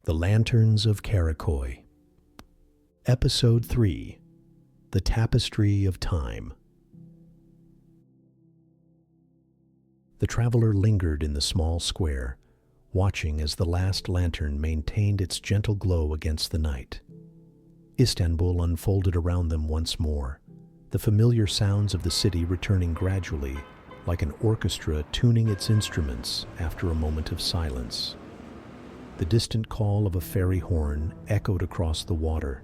The Lanterns of Karaköy. Episode 3. The Tapestry of Time. The traveler lingered in the small square, watching as the last lantern maintained its gentle glow against the night. Istanbul unfolded around them once more, the familiar sounds of the city returning gradually, like an orchestra tuning its instruments after a moment of silence. The distant call of a ferry horn echoed across the water,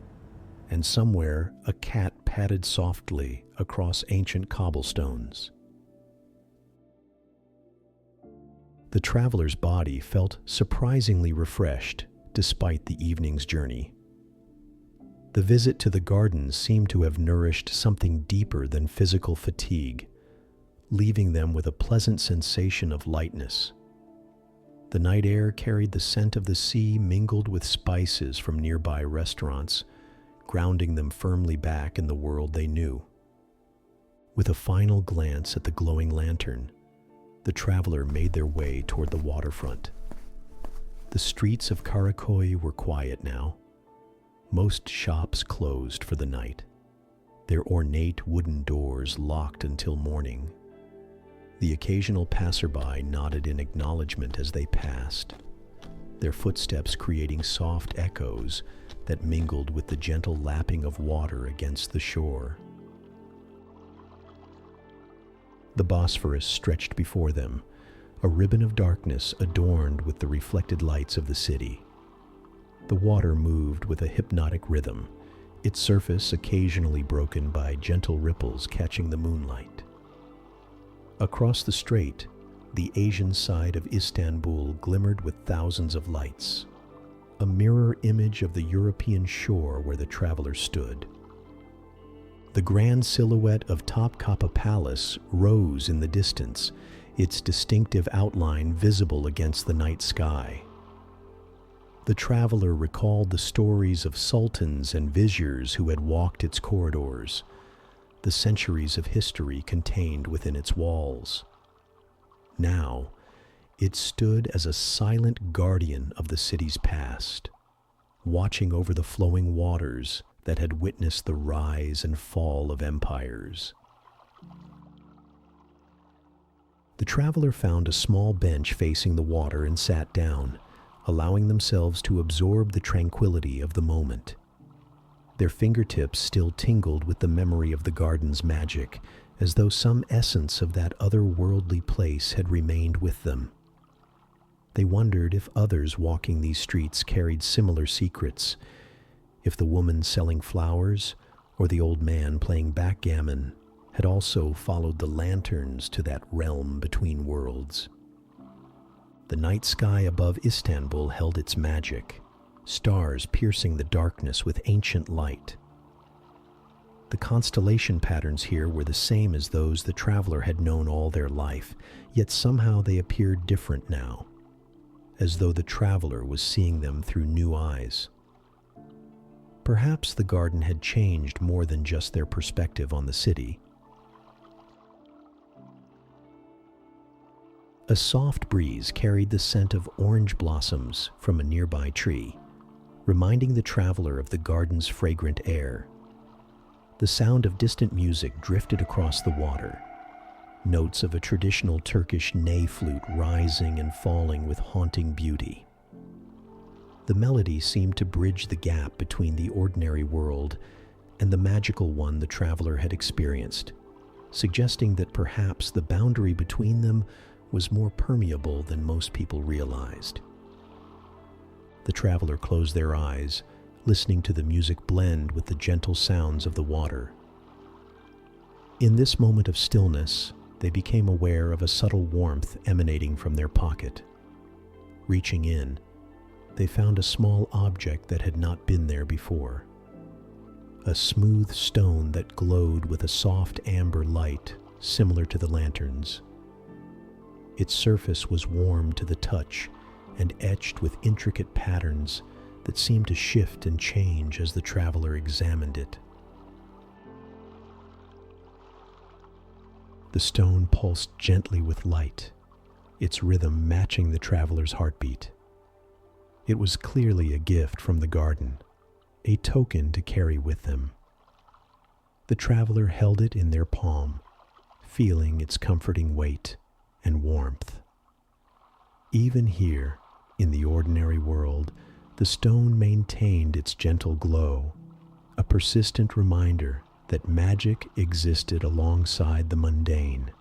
and somewhere a cat padded softly across ancient cobblestones. The traveler's body felt surprisingly refreshed despite the evening's journey. The visit to the gardens seemed to have nourished something deeper than physical fatigue, leaving them with a pleasant sensation of lightness. The night air carried the scent of the sea mingled with spices from nearby restaurants, grounding them firmly back in the world they knew. With a final glance at the glowing lantern, the traveler made their way toward the waterfront. The streets of Karaköy were quiet now, most shops closed for the night, their ornate wooden doors locked until morning. The occasional passerby nodded in acknowledgement as they passed, their footsteps creating soft echoes that mingled with the gentle lapping of water against the shore. The Bosphorus stretched before them, a ribbon of darkness adorned with the reflected lights of the city. The water moved with a hypnotic rhythm, its surface occasionally broken by gentle ripples catching the moonlight. Across the strait, the Asian side of Istanbul glimmered with thousands of lights, a mirror image of the European shore where the traveler stood. The grand silhouette of Topkapı Palace rose in the distance, its distinctive outline visible against the night sky. The traveler recalled the stories of sultans and viziers who had walked its corridors, the centuries of history contained within its walls. Now, it stood as a silent guardian of the city's past, watching over the flowing waters that had witnessed the rise and fall of empires. The traveler found a small bench facing the water and sat down, allowing themselves to absorb the tranquility of the moment. Their fingertips still tingled with the memory of the garden's magic, as though some essence of that otherworldly place had remained with them. They wondered if others walking these streets carried similar secrets, if the woman selling flowers or the old man playing backgammon had also followed the lanterns to that realm between worlds. The night sky above Istanbul held its magic, stars piercing the darkness with ancient light. The constellation patterns here were the same as those the traveler had known all their life, yet somehow they appeared different now, as though the traveler was seeing them through new eyes. Perhaps the garden had changed more than just their perspective on the city. A soft breeze carried the scent of orange blossoms from a nearby tree, reminding the traveler of the garden's fragrant air. The sound of distant music drifted across the water, notes of a traditional Turkish ney flute rising and falling with haunting beauty. The melody seemed to bridge the gap between the ordinary world and the magical one the traveler had experienced, suggesting that perhaps the boundary between them was more permeable than most people realized. The traveler closed their eyes, listening to the music blend with the gentle sounds of the water. In this moment of stillness, they became aware of a subtle warmth emanating from their pocket. Reaching in, they found a small object that had not been there before. A smooth stone that glowed with a soft amber light similar to the lanterns. Its surface was warm to the touch and etched with intricate patterns that seemed to shift and change as the traveler examined it. The stone pulsed gently with light, its rhythm matching the traveler's heartbeat. It was clearly a gift from the garden, a token to carry with them. The traveler held it in their palm, feeling its comforting weight and warmth. Even here, in the ordinary world, the stone maintained its gentle glow, a persistent reminder that magic existed alongside the mundane.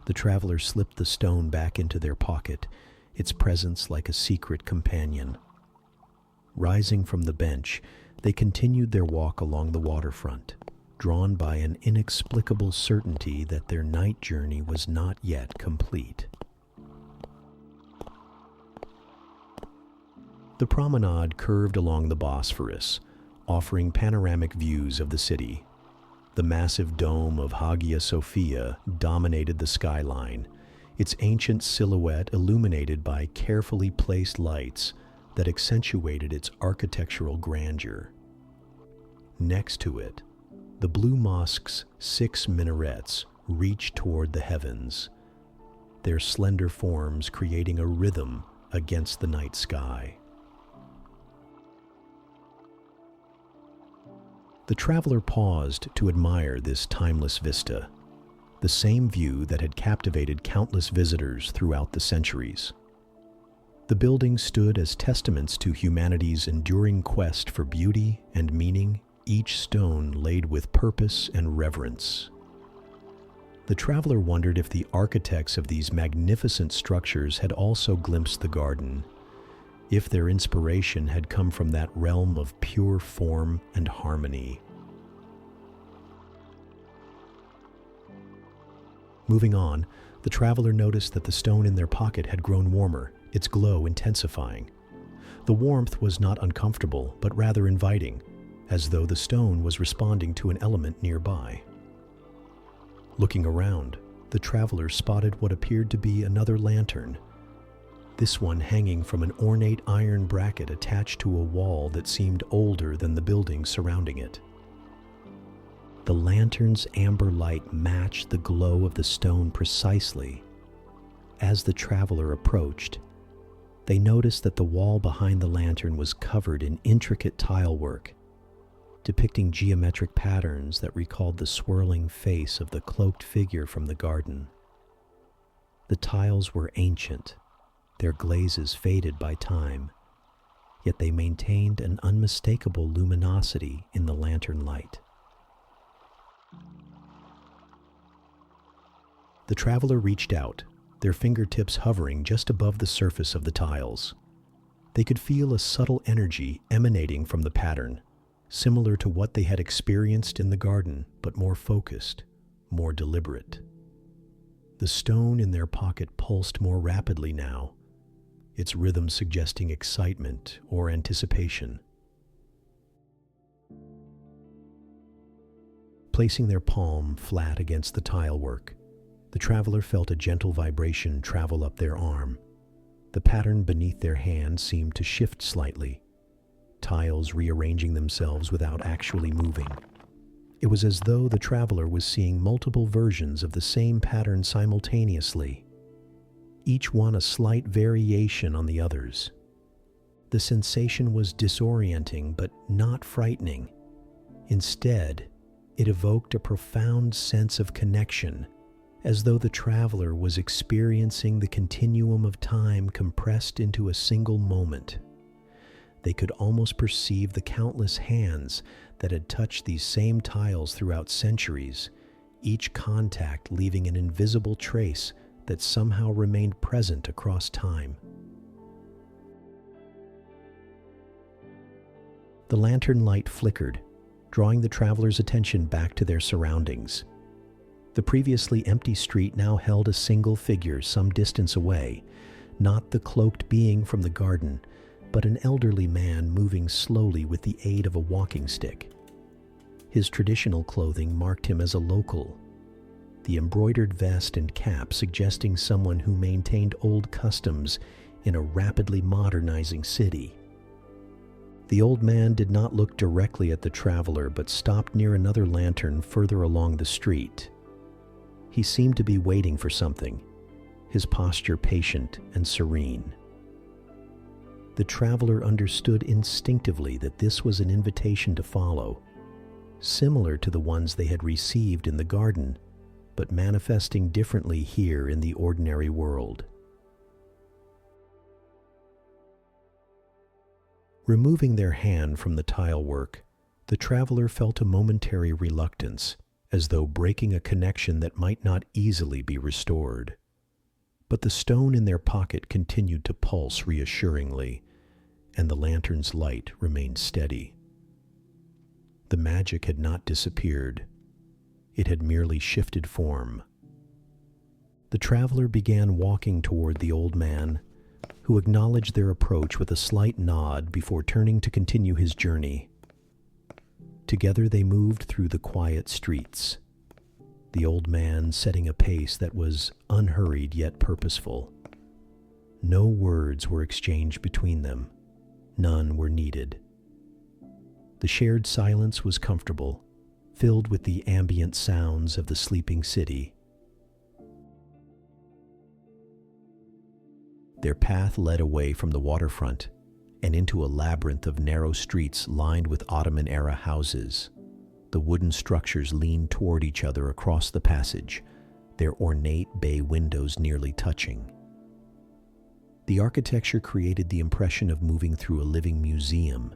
The traveler slipped the stone back into their pocket, its presence like a secret companion. Rising from the bench, they continued their walk along the waterfront, drawn by an inexplicable certainty that their night journey was not yet complete. The promenade curved along the Bosphorus, offering panoramic views of the city. The massive dome of Hagia Sophia dominated the skyline, its ancient silhouette illuminated by carefully placed lights that accentuated its architectural grandeur. Next to it, the Blue Mosque's 6 minarets reached toward the heavens, their slender forms creating a rhythm against the night sky. The traveler paused to admire this timeless vista, the same view that had captivated countless visitors throughout the centuries. The buildings stood as testaments to humanity's enduring quest for beauty and meaning, each stone laid with purpose and reverence. The traveler wondered if the architects of these magnificent structures had also glimpsed the garden, if their inspiration had come from that realm of pure form and harmony. Moving on, the traveler noticed that the stone in their pocket had grown warmer, its glow intensifying. The warmth was not uncomfortable, but rather inviting, as though the stone was responding to an element nearby. Looking around, the traveler spotted what appeared to be another lantern, this one hanging from an ornate iron bracket attached to a wall that seemed older than the buildings surrounding it. The lantern's amber light matched the glow of the stone precisely. As the traveler approached, they noticed that the wall behind the lantern was covered in intricate tile work, depicting geometric patterns that recalled the swirling face of the cloaked figure from the garden. The tiles were ancient, their glazes faded by time, yet they maintained an unmistakable luminosity in the lantern light. The traveler reached out, their fingertips hovering just above the surface of the tiles. They could feel a subtle energy emanating from the pattern, similar to what they had experienced in the garden, but more focused, more deliberate. The stone in their pocket pulsed more rapidly now, its rhythm suggesting excitement or anticipation. Placing their palm flat against the tile work, the traveler felt a gentle vibration travel up their arm. The pattern beneath their hand seemed to shift slightly, tiles rearranging themselves without actually moving. It was as though the traveler was seeing multiple versions of the same pattern simultaneously, each one a slight variation on the others. The sensation was disorienting but not frightening. Instead, it evoked a profound sense of connection, as though the traveler was experiencing the continuum of time compressed into a single moment. They could almost perceive the countless hands that had touched these same tiles throughout centuries, each contact leaving an invisible trace that somehow remained present across time. The lantern light flickered, drawing the traveler's attention back to their surroundings. The previously empty street now held a single figure some distance away, not the cloaked being from the garden, but an elderly man moving slowly with the aid of a walking stick. His traditional clothing marked him as a local, the embroidered vest and cap suggesting someone who maintained old customs in a rapidly modernizing city. The old man did not look directly at the traveler, but stopped near another lantern further along the street. He seemed to be waiting for something, his posture patient and serene. The traveler understood instinctively that this was an invitation to follow, similar to the ones they had received in the garden, but manifesting differently here in the ordinary world. Removing their hand from the tile work, the traveler felt a momentary reluctance, as though breaking a connection that might not easily be restored. But the stone in their pocket continued to pulse reassuringly, and the lantern's light remained steady. The magic had not disappeared. It had merely shifted form. The traveler began walking toward the old man, who acknowledged their approach with a slight nod before turning to continue his journey. Together they moved through the quiet streets, the old man setting a pace that was unhurried yet purposeful. No words were exchanged between them. None were needed. The shared silence was comfortable, filled with the ambient sounds of the sleeping city. Their path led away from the waterfront and into a labyrinth of narrow streets lined with Ottoman-era houses. The wooden structures leaned toward each other across the passage, their ornate bay windows nearly touching. The architecture created the impression of moving through a living museum,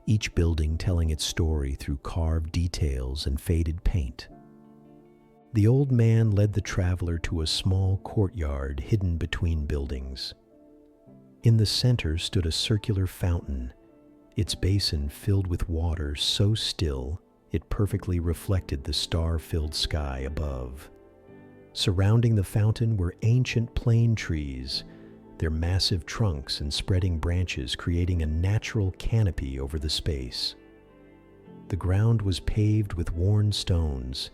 each building telling its story through carved details and faded paint. The old man led the traveler to a small courtyard hidden between buildings. In the center stood a circular fountain, its basin filled with water so still it perfectly reflected the star-filled sky above. Surrounding the fountain were ancient plane trees, their massive trunks and spreading branches creating a natural canopy over the space. The ground was paved with worn stones,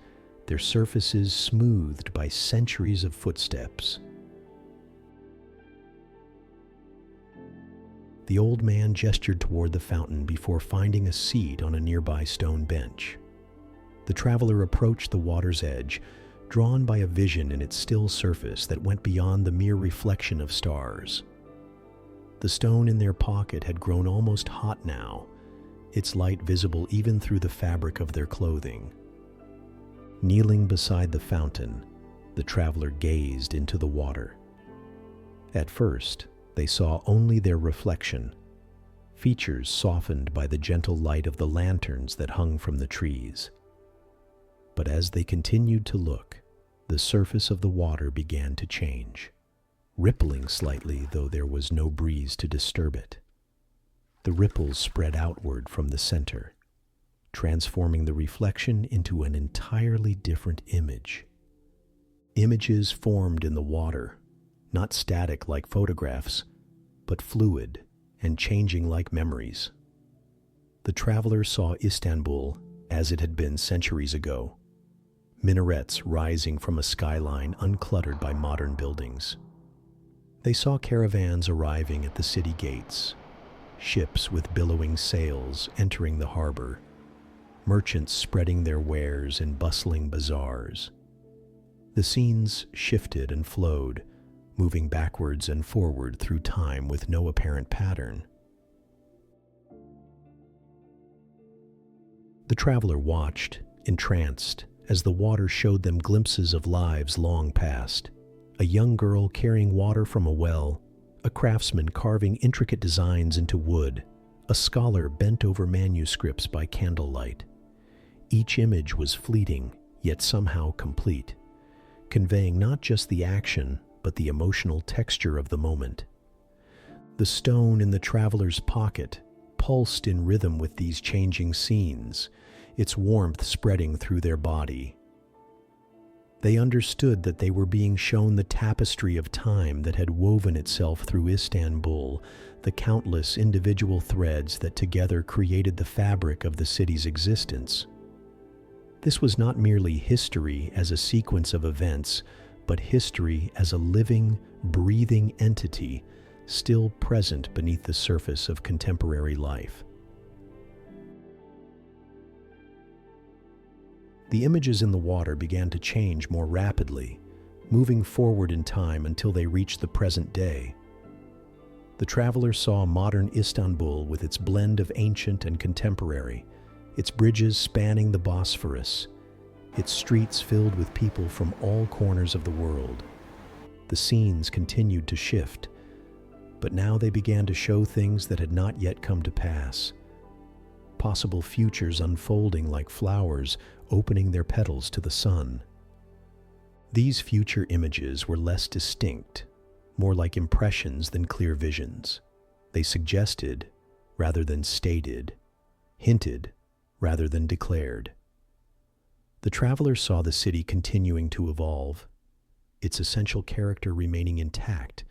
their surfaces smoothed by centuries of footsteps. The old man gestured toward the fountain before finding a seat on a nearby stone bench. The traveler approached the water's edge, drawn by a vision in its still surface that went beyond the mere reflection of stars. The stone in their pocket had grown almost hot now, its light visible even through the fabric of their clothing. Kneeling beside the fountain, the traveler gazed into the water. At first, they saw only their reflection, features softened by the gentle light of the lanterns that hung from the trees. But as they continued to look, the surface of the water began to change, rippling slightly though there was no breeze to disturb it. The ripples spread outward from the center, transforming the reflection into an entirely different image. Images formed in the water, not static like photographs, but fluid and changing like memories. The traveler saw Istanbul as it had been centuries ago, minarets rising from a skyline uncluttered by modern buildings. They saw caravans arriving at the city gates, ships with billowing sails entering the harbor, merchants spreading their wares in bustling bazaars. The scenes shifted and flowed, moving backwards and forward through time with no apparent pattern. The traveler watched, entranced, as the water showed them glimpses of lives long past. A young girl carrying water from a well, a craftsman carving intricate designs into wood, a scholar bent over manuscripts by candlelight. Each image was fleeting, yet somehow complete, conveying not just the action, but the emotional texture of the moment. The stone in the traveler's pocket pulsed in rhythm with these changing scenes, its warmth spreading through their body. They understood that they were being shown the tapestry of time that had woven itself through Istanbul, the countless individual threads that together created the fabric of the city's existence. This was not merely history as a sequence of events, but history as a living, breathing entity still present beneath the surface of contemporary life. The images in the water began to change more rapidly, moving forward in time until they reached the present day. The traveler saw modern Istanbul with its blend of ancient and contemporary, its bridges spanning the Bosphorus, its streets filled with people from all corners of the world. The scenes continued to shift, but now they began to show things that had not yet come to pass. Possible futures unfolding like flowers opening their petals to the sun. These future images were less distinct, more like impressions than clear visions. They suggested rather than stated, hinted rather than declared. The traveler saw the city continuing to evolve, its essential character remaining intact,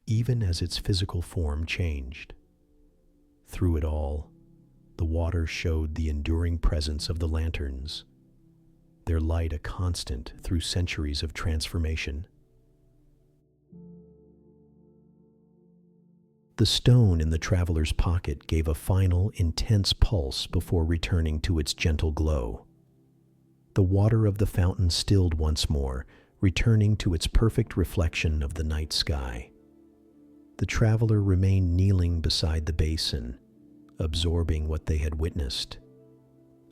even as its physical form changed. Through it all, the water showed the enduring presence of the lanterns, their light a constant through centuries of transformation. The stone in the traveler's pocket gave a final, intense pulse before returning to its gentle glow. The water of the fountain stilled once more, returning to its perfect reflection of the night sky. The traveler remained kneeling beside the basin, absorbing what they had witnessed,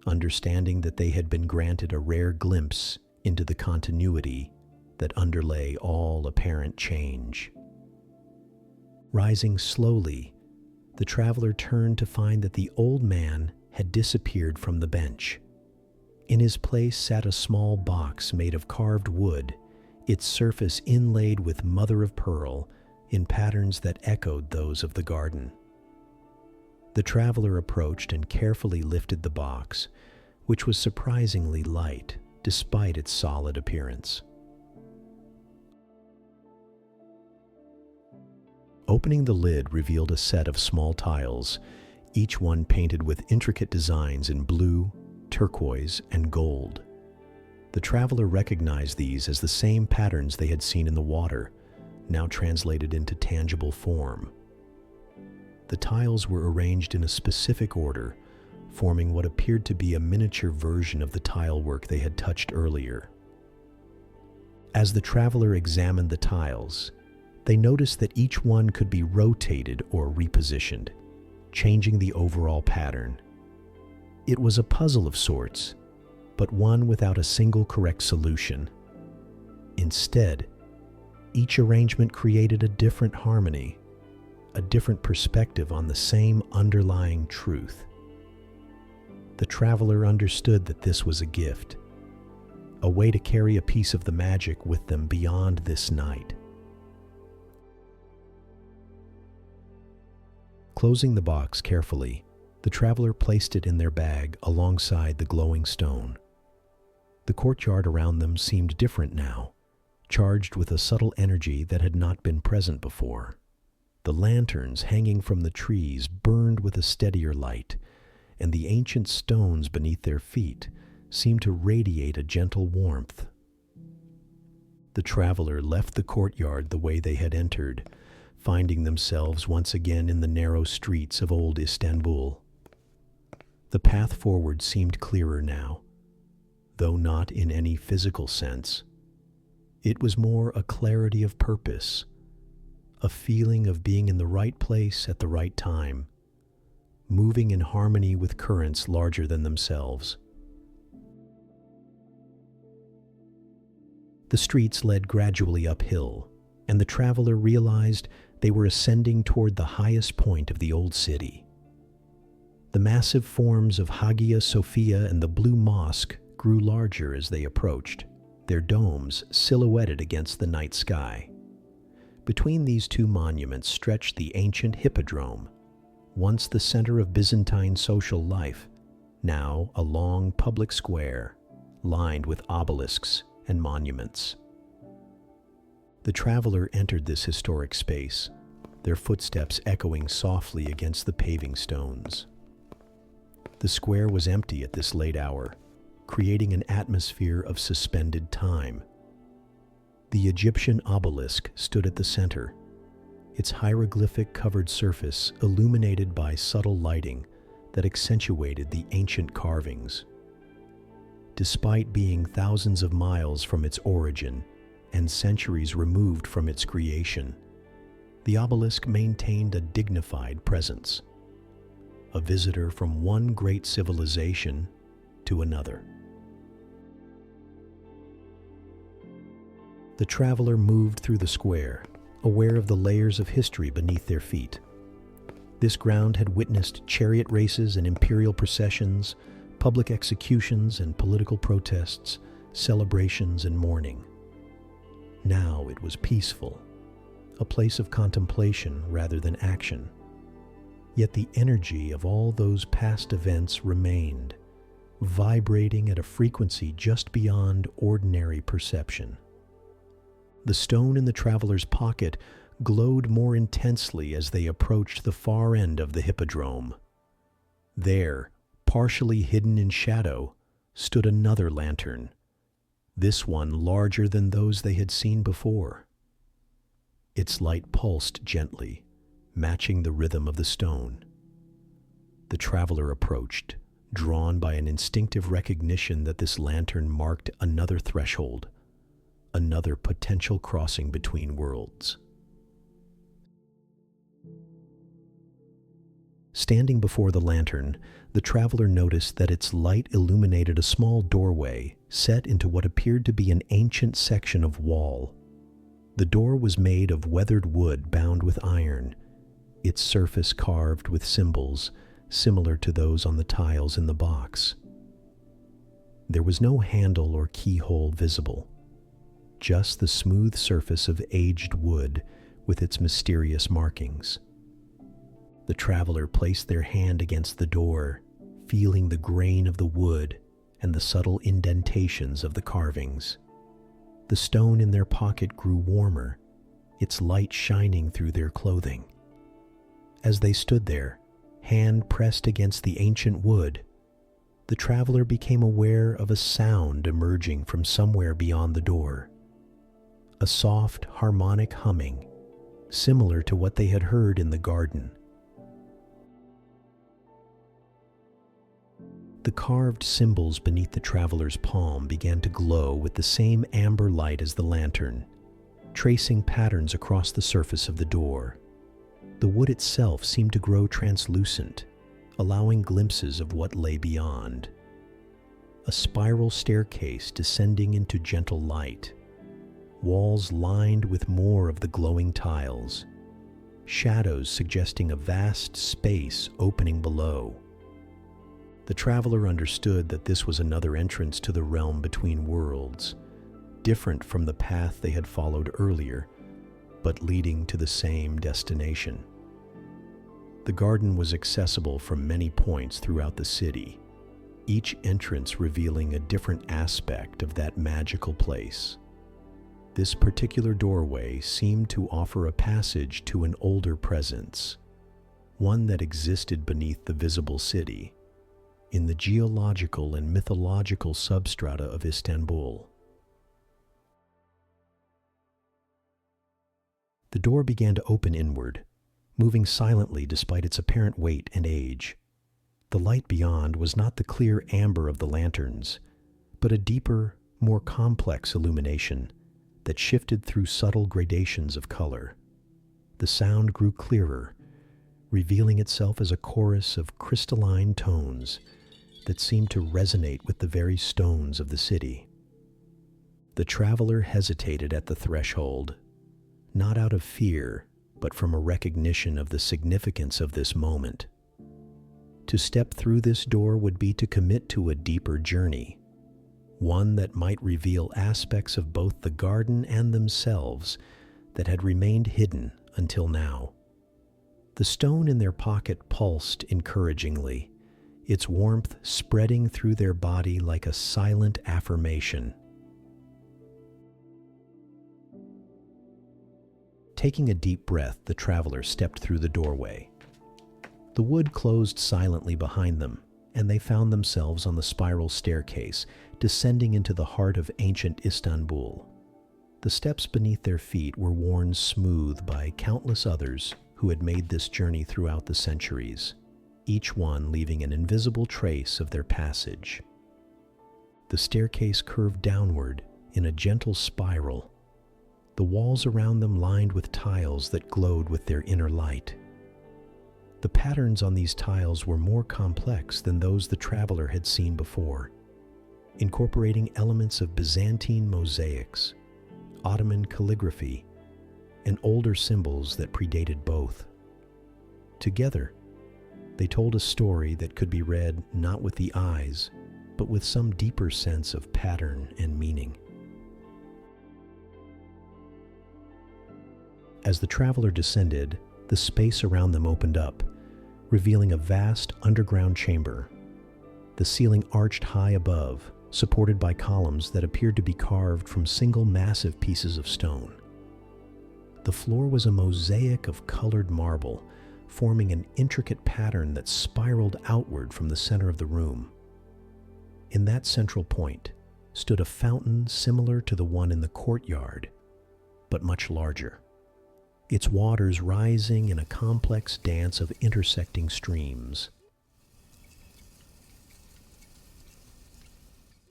understanding that they had been granted a rare glimpse into the continuity that underlay all apparent change. Rising slowly, the traveler turned to find that the old man had disappeared from the bench. In his place sat a small box made of carved wood, its surface inlaid with mother-of-pearl in patterns that echoed those of the garden. The traveler approached and carefully lifted the box, which was surprisingly light despite its solid appearance. Opening the lid revealed a set of small tiles, each one painted with intricate designs in blue, turquoise, and gold. The traveler recognized these as the same patterns they had seen in the water, now translated into tangible form. The tiles were arranged in a specific order, forming what appeared to be a miniature version of the tile work they had touched earlier. As the traveler examined the tiles, they noticed that each one could be rotated or repositioned, changing the overall pattern. It was a puzzle of sorts, but one without a single correct solution. Instead, each arrangement created a different harmony, a different perspective on the same underlying truth. The traveler understood that this was a gift, a way to carry a piece of the magic with them beyond this night. Closing the box carefully, the traveler placed it in their bag alongside the glowing stone. The courtyard around them seemed different now, charged with a subtle energy that had not been present before. The lanterns hanging from the trees burned with a steadier light, and the ancient stones beneath their feet seemed to radiate a gentle warmth. The traveler left the courtyard the way they had entered, finding themselves once again in the narrow streets of old Istanbul. The path forward seemed clearer now, though not in any physical sense. It was more a clarity of purpose, a feeling of being in the right place at the right time, moving in harmony with currents larger than themselves. The streets led gradually uphill, and the traveler realized they were ascending toward the highest point of the old city. The massive forms of Hagia Sophia and the Blue Mosque grew larger as they approached, their domes silhouetted against the night sky. Between these two monuments stretched the ancient Hippodrome, once the center of Byzantine social life, now a long public square lined with obelisks and monuments. The traveler entered this historic space, their footsteps echoing softly against the paving stones. The square was empty at this late hour, creating an atmosphere of suspended time. The Egyptian obelisk stood at the center, its hieroglyphic-covered surface illuminated by subtle lighting that accentuated the ancient carvings. Despite being thousands of miles from its origin and centuries removed from its creation, The obelisk maintained a dignified presence, a visitor from one great civilization to another. The traveler moved through the square, aware of the layers of history beneath their feet. This ground had witnessed chariot races and imperial processions, public executions and political protests, celebrations and mourning. Now it was peaceful, a place of contemplation rather than action. Yet the energy of all those past events remained, vibrating at a frequency just beyond ordinary perception. The stone in the traveler's pocket glowed more intensely as they approached the far end of the hippodrome. There, partially hidden in shadow, stood another lantern, this one larger than those they had seen before. Its light pulsed gently, matching the rhythm of the stone. The traveler approached, drawn by an instinctive recognition that this lantern marked another threshold, another potential crossing between worlds. Standing before the lantern, the traveler noticed that its light illuminated a small doorway set into what appeared to be an ancient section of wall. The door was made of weathered wood bound with iron, its surface carved with symbols similar to those on the tiles in the box. There was no handle or keyhole visible, just the smooth surface of aged wood with its mysterious markings. The traveler placed their hand against the door, feeling the grain of the wood and the subtle indentations of the carvings. The stone in their pocket grew warmer, its light shining through their clothing. As they stood there, hand pressed against the ancient wood, the traveler became aware of a sound emerging from somewhere beyond the door. A soft, harmonic humming, similar to what they had heard in the garden. The carved symbols beneath the traveler's palm began to glow with the same amber light as the lantern, tracing patterns across the surface of the door. The wood itself seemed to grow translucent, allowing glimpses of what lay beyond. A spiral staircase descending into gentle light, walls lined with more of the glowing tiles, shadows suggesting a vast space opening below. The traveler understood that this was another entrance to the realm between worlds, different from the path they had followed earlier, but leading to the same destination. The garden was accessible from many points throughout the city, each entrance revealing a different aspect of that magical place. This particular doorway seemed to offer a passage to an older presence, one that existed beneath the visible city, in the geological and mythological substrata of Istanbul. The door began to open inward, moving silently despite its apparent weight and age. The light beyond was not the clear amber of the lanterns, but a deeper, more complex illumination that shifted through subtle gradations of color. The sound grew clearer, revealing itself as a chorus of crystalline tones that seemed to resonate with the very stones of the city. The traveler hesitated at the threshold, not out of fear, but from a recognition of the significance of this moment. To step through this door would be to commit to a deeper journey, one that might reveal aspects of both the garden and themselves that had remained hidden until now. The stone in their pocket pulsed encouragingly, its warmth spreading through their body like a silent affirmation. Taking a deep breath, the traveler stepped through the doorway. The wood closed silently behind them, and they found themselves on the spiral staircase, descending into the heart of ancient Istanbul. The steps beneath their feet were worn smooth by countless others who had made this journey throughout the centuries, each one leaving an invisible trace of their passage. The staircase curved downward in a gentle spiral, the walls around them lined with tiles that glowed with their inner light. The patterns on these tiles were more complex than those the traveler had seen before, incorporating elements of Byzantine mosaics, Ottoman calligraphy, and older symbols that predated both. Together, they told a story that could be read not with the eyes, but with some deeper sense of pattern and meaning. As the traveler descended, the space around them opened up, revealing a vast underground chamber. The ceiling arched high above, supported by columns that appeared to be carved from single massive pieces of stone. The floor was a mosaic of colored marble, forming an intricate pattern that spiraled outward from the center of the room. In that central point stood a fountain similar to the one in the courtyard, but much larger, its waters rising in a complex dance of intersecting streams.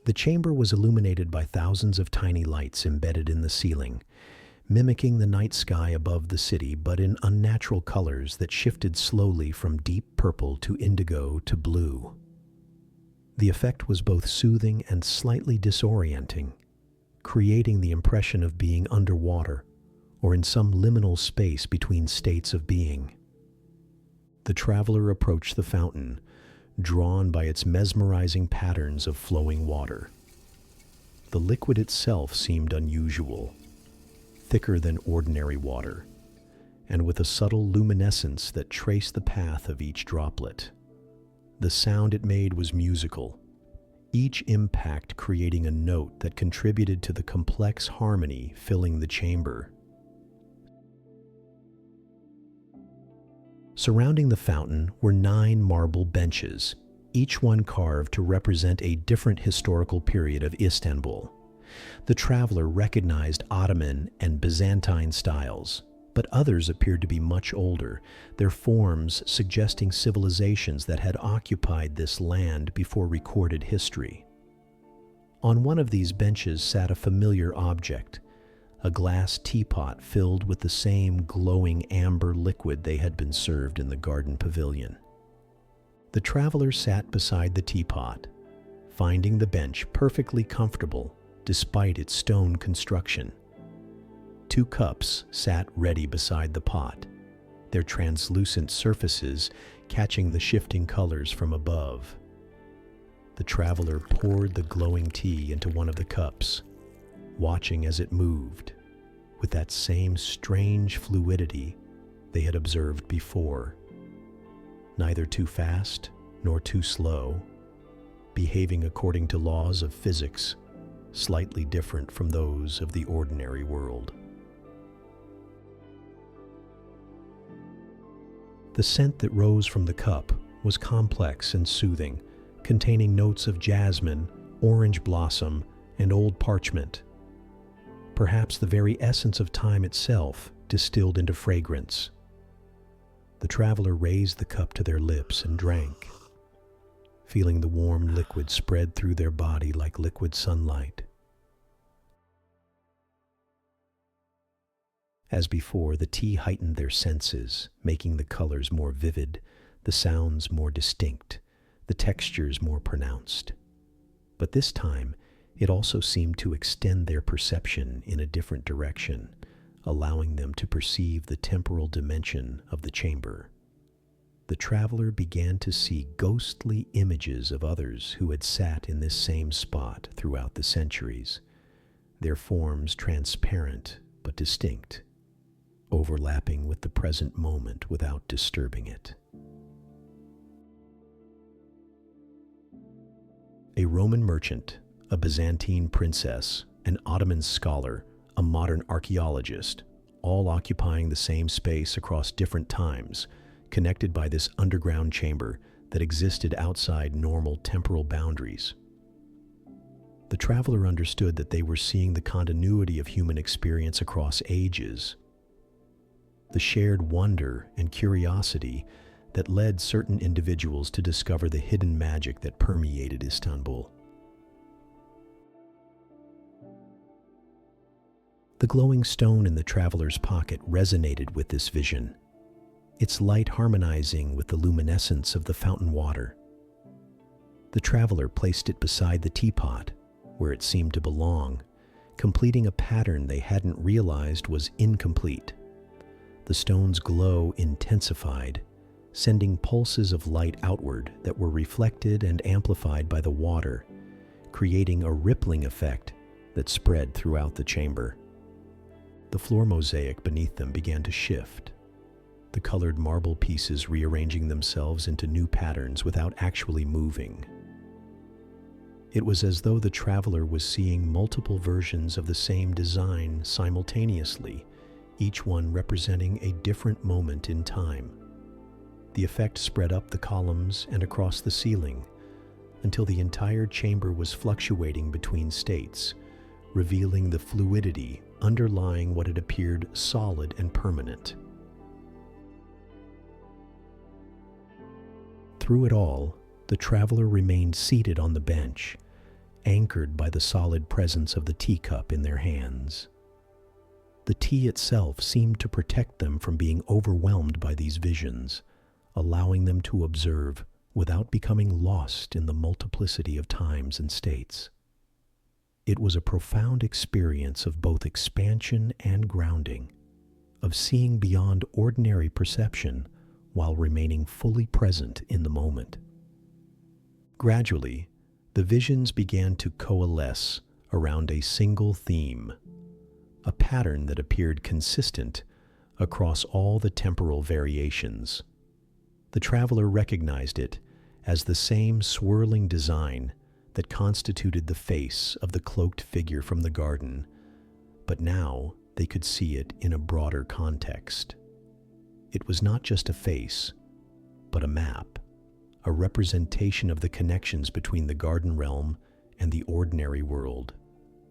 The chamber was illuminated by thousands of tiny lights embedded in the ceiling, mimicking the night sky above the city, but in unnatural colors that shifted slowly from deep purple to indigo to blue. The effect was both soothing and slightly disorienting, creating the impression of being underwater or in some liminal space between states of being. The traveler approached the fountain, drawn by its mesmerizing patterns of flowing water. The liquid itself seemed unusual, thicker than ordinary water, and with a subtle luminescence that traced the path of each droplet. The sound it made was musical, each impact creating a note that contributed to the complex harmony filling the chamber. Surrounding the fountain were 9 marble benches, each one carved to represent a different historical period of Istanbul. The traveler recognized Ottoman and Byzantine styles, but others appeared to be much older, their forms suggesting civilizations that had occupied this land before recorded history. On one of these benches sat a familiar object, a glass teapot filled with the same glowing amber liquid they had been served in the garden pavilion. The traveler sat beside the teapot, finding the bench perfectly comfortable despite its stone construction. 2 cups sat ready beside the pot, their translucent surfaces catching the shifting colors from above. The traveler poured the glowing tea into one of the cups, watching as it moved, with that same strange fluidity they had observed before. Neither too fast nor too slow, behaving according to laws of physics slightly different from those of the ordinary world. The scent that rose from the cup was complex and soothing, containing notes of jasmine, orange blossom, and old parchment. Perhaps the very essence of time itself distilled into fragrance. The traveler raised the cup to their lips and drank, feeling the warm liquid spread through their body like liquid sunlight. As before, the tea heightened their senses, making the colors more vivid, the sounds more distinct, the textures more pronounced. But this time, it also seemed to extend their perception in a different direction, allowing them to perceive the temporal dimension of the chamber. The traveler began to see ghostly images of others who had sat in this same spot throughout the centuries, their forms transparent but distinct, overlapping with the present moment without disturbing it. A Roman merchant, a Byzantine princess, an Ottoman scholar, a modern archaeologist, all occupying the same space across different times, connected by this underground chamber that existed outside normal temporal boundaries. The traveler understood that they were seeing the continuity of human experience across ages, the shared wonder and curiosity that led certain individuals to discover the hidden magic that permeated Istanbul. The glowing stone in the traveler's pocket resonated with this vision, its light harmonizing with the luminescence of the fountain water. The traveler placed it beside the teapot, where it seemed to belong, completing a pattern they hadn't realized was incomplete. The stone's glow intensified, sending pulses of light outward that were reflected and amplified by the water, creating a rippling effect that spread throughout the chamber. The floor mosaic beneath them began to shift, the colored marble pieces rearranging themselves into new patterns without actually moving. It was as though the traveler was seeing multiple versions of the same design simultaneously, each one representing a different moment in time. The effect spread up the columns and across the ceiling until the entire chamber was fluctuating between states, revealing the fluidity underlying what had appeared solid and permanent. Through it all, the traveler remained seated on the bench, anchored by the solid presence of the teacup in their hands. The tea itself seemed to protect them from being overwhelmed by these visions, allowing them to observe without becoming lost in the multiplicity of times and states. It was a profound experience of both expansion and grounding, of seeing beyond ordinary perception while remaining fully present in the moment. Gradually, the visions began to coalesce around a single theme, a pattern that appeared consistent across all the temporal variations. The traveler recognized it as the same swirling design that constituted the face of the cloaked figure from the garden, but now they could see it in a broader context. It was not just a face, but a map, a representation of the connections between the garden realm and the ordinary world,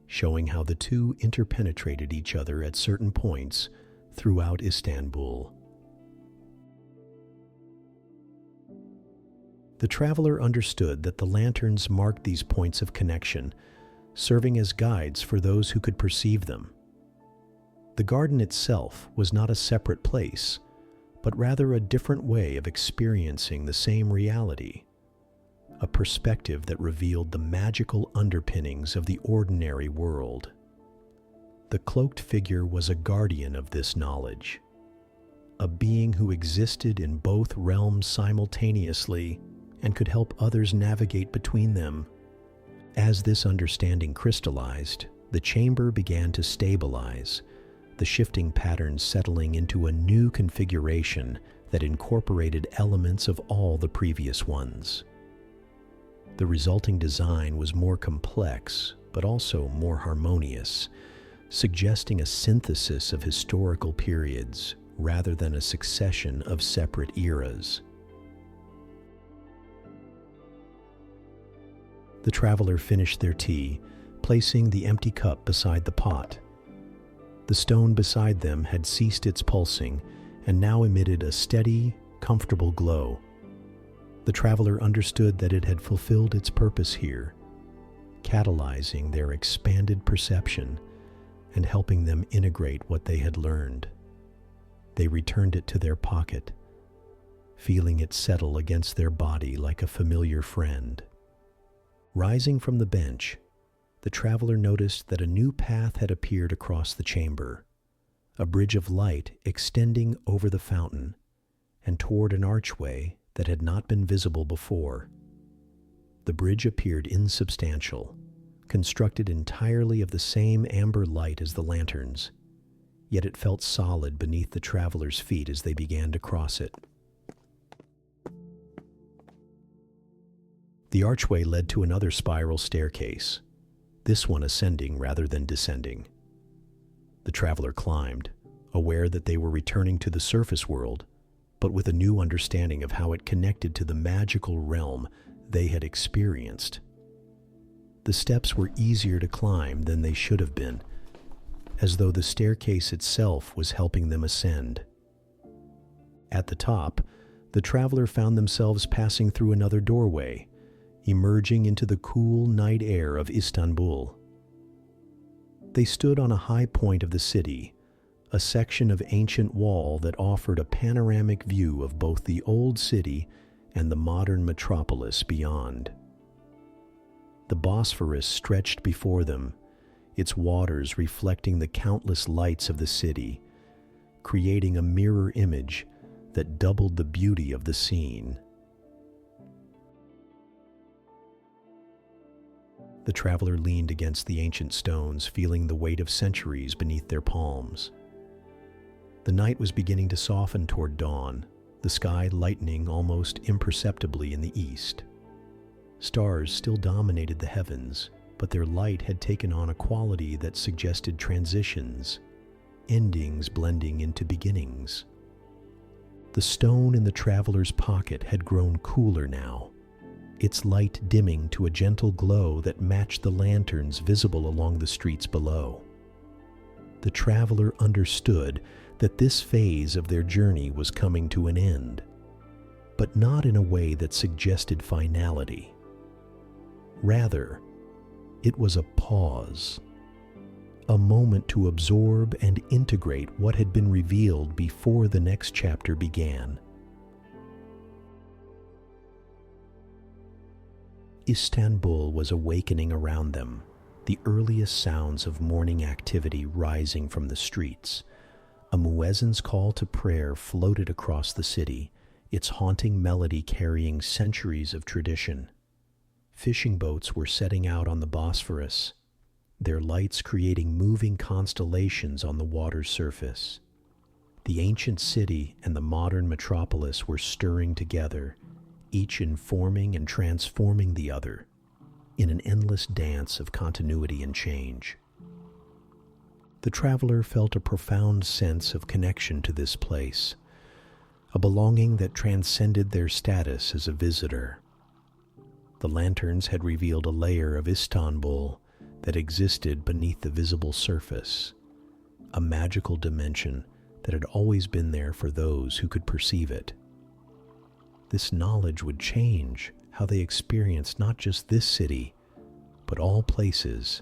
showing how the two interpenetrated each other at certain points throughout Istanbul. The traveler understood that the lanterns marked these points of connection, serving as guides for those who could perceive them. The garden itself was not a separate place, but rather a different way of experiencing the same reality, a perspective that revealed the magical underpinnings of the ordinary world. The cloaked figure was a guardian of this knowledge, a being who existed in both realms simultaneously and could help others navigate between them. As this understanding crystallized, the chamber began to stabilize, the shifting patterns settling into a new configuration that incorporated elements of all the previous ones. The resulting design was more complex, but also more harmonious, suggesting a synthesis of historical periods rather than a succession of separate eras. The traveler finished their tea, placing the empty cup beside the pot. The stone beside them had ceased its pulsing and now emitted a steady, comfortable glow. The traveler understood that it had fulfilled its purpose here, catalyzing their expanded perception and helping them integrate what they had learned. They returned it to their pocket, feeling it settle against their body like a familiar friend. Rising from the bench, the traveler noticed that a new path had appeared across the chamber, a bridge of light extending over the fountain and toward an archway that had not been visible before. The bridge appeared insubstantial, constructed entirely of the same amber light as the lanterns, yet it felt solid beneath the traveler's feet as they began to cross it. The archway led to another spiral staircase, this one ascending rather than descending. The traveler climbed, aware that they were returning to the surface world, but with a new understanding of how it connected to the magical realm they had experienced. The steps were easier to climb than they should have been, as though the staircase itself was helping them ascend. At the top, the traveler found themselves passing through another doorway, emerging into the cool night air of Istanbul. They stood on a high point of the city, a section of ancient wall that offered a panoramic view of both the old city and the modern metropolis beyond. The Bosphorus stretched before them, its waters reflecting the countless lights of the city, creating a mirror image that doubled the beauty of the scene. The traveler leaned against the ancient stones, feeling the weight of centuries beneath their palms. The night was beginning to soften toward dawn, the sky lightening almost imperceptibly in the east. Stars still dominated the heavens, but their light had taken on a quality that suggested transitions, endings blending into beginnings. The stone in the traveler's pocket had grown cooler now, its light dimming to a gentle glow that matched the lanterns visible along the streets below. The traveler understood that this phase of their journey was coming to an end, but not in a way that suggested finality. Rather, it was a pause, a moment to absorb and integrate what had been revealed before the next chapter began. Istanbul was awakening around them, the earliest sounds of morning activity rising from the streets. A muezzin's call to prayer floated across the city, its haunting melody carrying centuries of tradition. Fishing boats were setting out on the Bosphorus, their lights creating moving constellations on the water's surface. The ancient city and the modern metropolis were stirring together, each informing and transforming the other, in an endless dance of continuity and change. The traveler felt a profound sense of connection to this place, a belonging that transcended their status as a visitor. The lanterns had revealed a layer of Istanbul that existed beneath the visible surface, a magical dimension that had always been there for those who could perceive it. This knowledge would change how they experienced not just this city, but all places,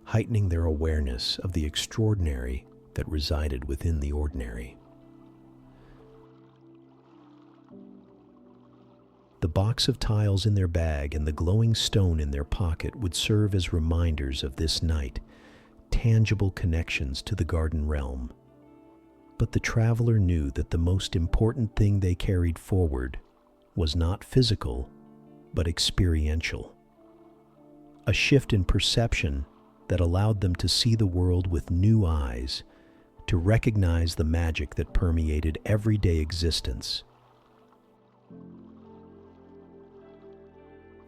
heightening their awareness of the extraordinary that resided within the ordinary. The box of tiles in their bag and the glowing stone in their pocket would serve as reminders of this night, tangible connections to the garden realm. But the traveler knew that the most important thing they carried forward was not physical, but experiential. A shift in perception that allowed them to see the world with new eyes, to recognize the magic that permeated everyday existence.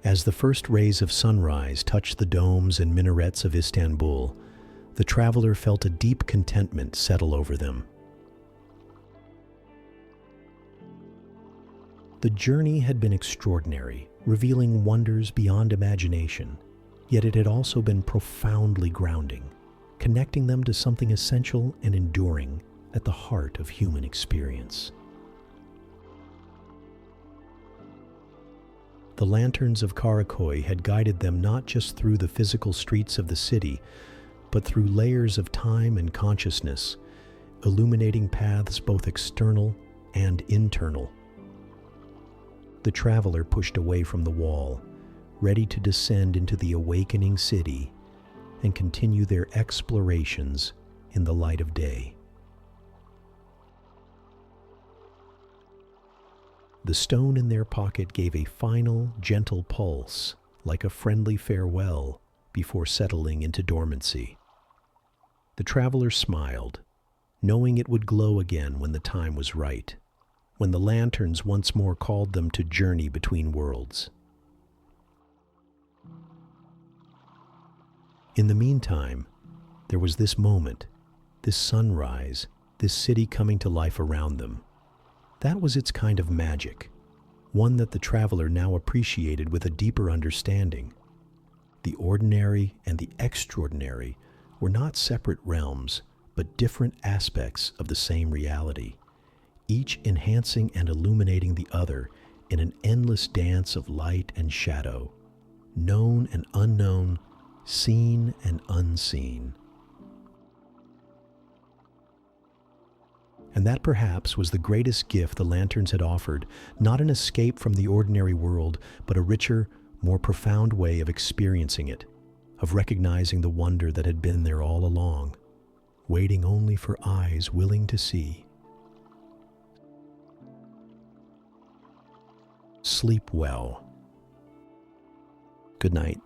As the first rays of sunrise touched the domes and minarets of Istanbul, the traveler felt a deep contentment settle over them. The journey had been extraordinary, revealing wonders beyond imagination, yet it had also been profoundly grounding, connecting them to something essential and enduring at the heart of human experience. The Lanterns of Karaköy had guided them not just through the physical streets of the city, but through layers of time and consciousness, illuminating paths both external and internal. The traveler pushed away from the wall, ready to descend into the awakening city and continue their explorations in the light of day. The stone in their pocket gave a final, gentle pulse, like a friendly farewell, before settling into dormancy. The traveler smiled, knowing it would glow again when the time was right, when the lanterns once more called them to journey between worlds. In the meantime, there was this moment, this sunrise, this city coming to life around them. That was its kind of magic, one that the traveler now appreciated with a deeper understanding. The ordinary and the extraordinary were not separate realms, but different aspects of the same reality, each enhancing and illuminating the other in an endless dance of light and shadow, known and unknown, seen and unseen. And that perhaps was the greatest gift the lanterns had offered, not an escape from the ordinary world, but a richer, more profound way of experiencing it, of recognizing the wonder that had been there all along, waiting only for eyes willing to see. Sleep well. Good night.